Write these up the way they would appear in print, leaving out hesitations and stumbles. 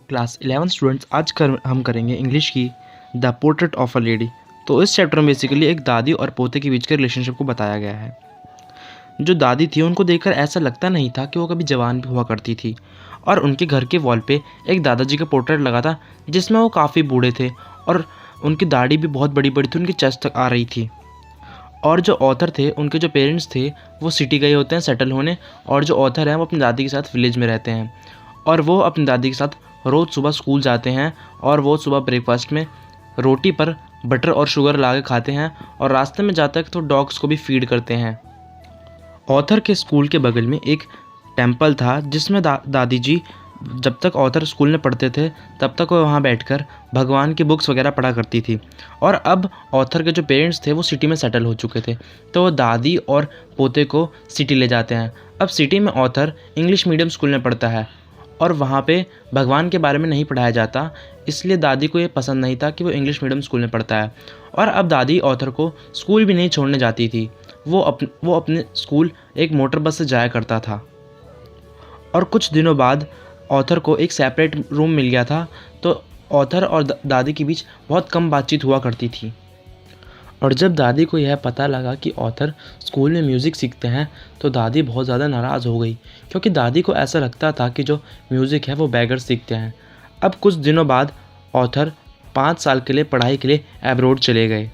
Class 11 students हम करेंगे English की the portrait of a lady. तो इस चैप्टर में बेसिकली एक दादी और पोते के बीच के रिलेशनशिप को बताया गया है। जो दादी थी उनको देखकर ऐसा लगता नहीं था कि वो कभी जवान भी हुआ करती थी, और उनके घर के वॉल पे एक दादाजी का पोर्ट्रेट लगा था जिसमें वो काफ़ी बूढ़े थे और उनकी दाढ़ी भी बहुत बड़ी बड़ी थी, उनकी चेस्ट तक आ रही थी। और जो ऑथर थे, उनके जो पेरेंट्स थे वो सिटी गए होते हैं सेटल होने, और जो ऑथर हैं वो अपनी दादी के साथ विलेज में रहते हैं। और वो अपनी दादी के साथ रोज़ सुबह स्कूल जाते हैं, और वो सुबह ब्रेकफास्ट में रोटी पर बटर और शुगर ला के खाते हैं, और रास्ते में जाते वक्त तो डॉग्स को भी फीड करते हैं। ऑथर के स्कूल के बगल में एक टेम्पल था जिसमें दादी जी जब तक ऑथर स्कूल में पढ़ते थे तब तक वो वहाँ बैठकर भगवान की बुक्स वगैरह पढ़ा करती थी। और अब ऑथर के जो पेरेंट्स थे वो सिटी में सेटल हो चुके थे, तो वो दादी और पोते को सिटी ले जाते हैं। अब सिटी में ऑथर इंग्लिश मीडियम स्कूल में पढ़ता है और वहाँ पे भगवान के बारे में नहीं पढ़ाया जाता, इसलिए दादी को ये पसंद नहीं था कि वो इंग्लिश मीडियम स्कूल में पढ़ता है। और अब दादी ऑथर को स्कूल भी नहीं छोड़ने जाती थी, वो अपने स्कूल एक मोटर बस से जाया करता था। और कुछ दिनों बाद ऑथर को एक सेपरेट रूम मिल गया था, तो ऑथर और दादी के बीच बहुत कम बातचीत हुआ करती थी। और जब दादी को यह पता लगा कि ऑथर स्कूल में म्यूज़िक सीखते हैं तो दादी बहुत ज़्यादा नाराज़ हो गई, क्योंकि दादी को ऐसा लगता था कि जो म्यूज़िक है वो बैगर सीखते हैं। अब कुछ दिनों बाद ऑथर 5 साल के लिए पढ़ाई के लिए एब्रोड चले गए,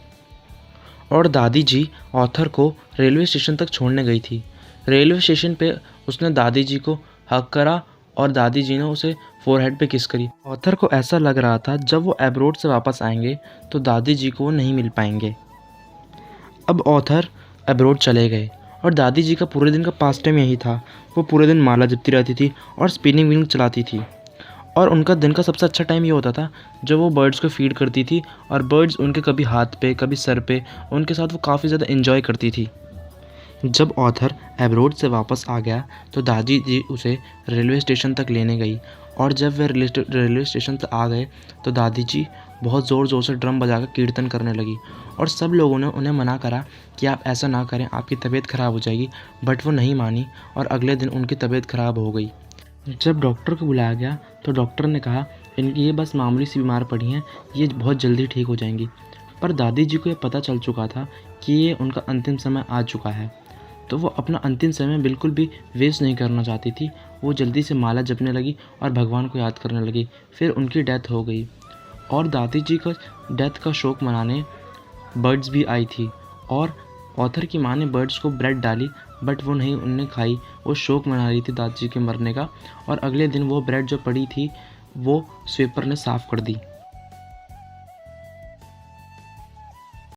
और दादी जी ऑथर को रेलवे स्टेशन तक छोड़ने गई थी। रेलवे स्टेशन पे उसने दादी जी को हग करा और दादी जी ने उसे फोरहेड पे किस करी। ऑथर को ऐसा लग रहा था जब वो एब्रोड से वापस आएंगे तो दादी जी को वो नहीं मिल पाएंगे। अब ऑथर एब्रोड चले गए और दादी जी का पूरे दिन का पास टाइम यही था। वो पूरे दिन माला जपती रहती थी और स्पिनिंग विनिंग चलाती थी, और उनका दिन का सबसे अच्छा टाइम ये होता था जब वो बर्ड्स को फीड करती थी, और बर्ड्स उनके कभी हाथ पे कभी सर पे, उनके साथ वो काफ़ी ज़्यादा इन्जॉय करती थी। जब ऑथर एब्रोड से वापस आ गया तो दादी जी उसे रेलवे स्टेशन तक लेने गई, और जब वे रेलवे स्टेशन तक आ गए तो दादी जी बहुत ज़ोर ज़ोर से ड्रम बजाकर कीर्तन करने लगी, और सब लोगों ने उन्हें मना करा कि आप ऐसा ना करें, आपकी तबीयत ख़राब हो जाएगी। बट वो नहीं मानी और अगले दिन उनकी तबीयत ख़राब हो गई। जब डॉक्टर को बुलाया गया तो डॉक्टर ने कहा इनकी ये बस मामूली सी बीमार पड़ी हैं, ये बहुत जल्दी ठीक हो जाएंगी। पर दादी जी को ये पता चल चुका था कि ये उनका अंतिम समय आ चुका है, तो वो अपना अंतिम समय बिल्कुल भी वेस्ट नहीं करना चाहती थी। वो जल्दी से माला जपने लगी और भगवान को याद करने लगी। फिर उनकी डेथ हो गई, और दादी जी का डेथ का शोक मनाने बर्ड्स भी आई थी, और ऑथर की माँ ने बर्ड्स को ब्रेड डाली, बट वो नहीं उनने खाई। वो शोक मना रही थी दादी जी के मरने का, और अगले दिन वो ब्रेड जो पड़ी थी वो स्वीपर ने साफ़ कर दी।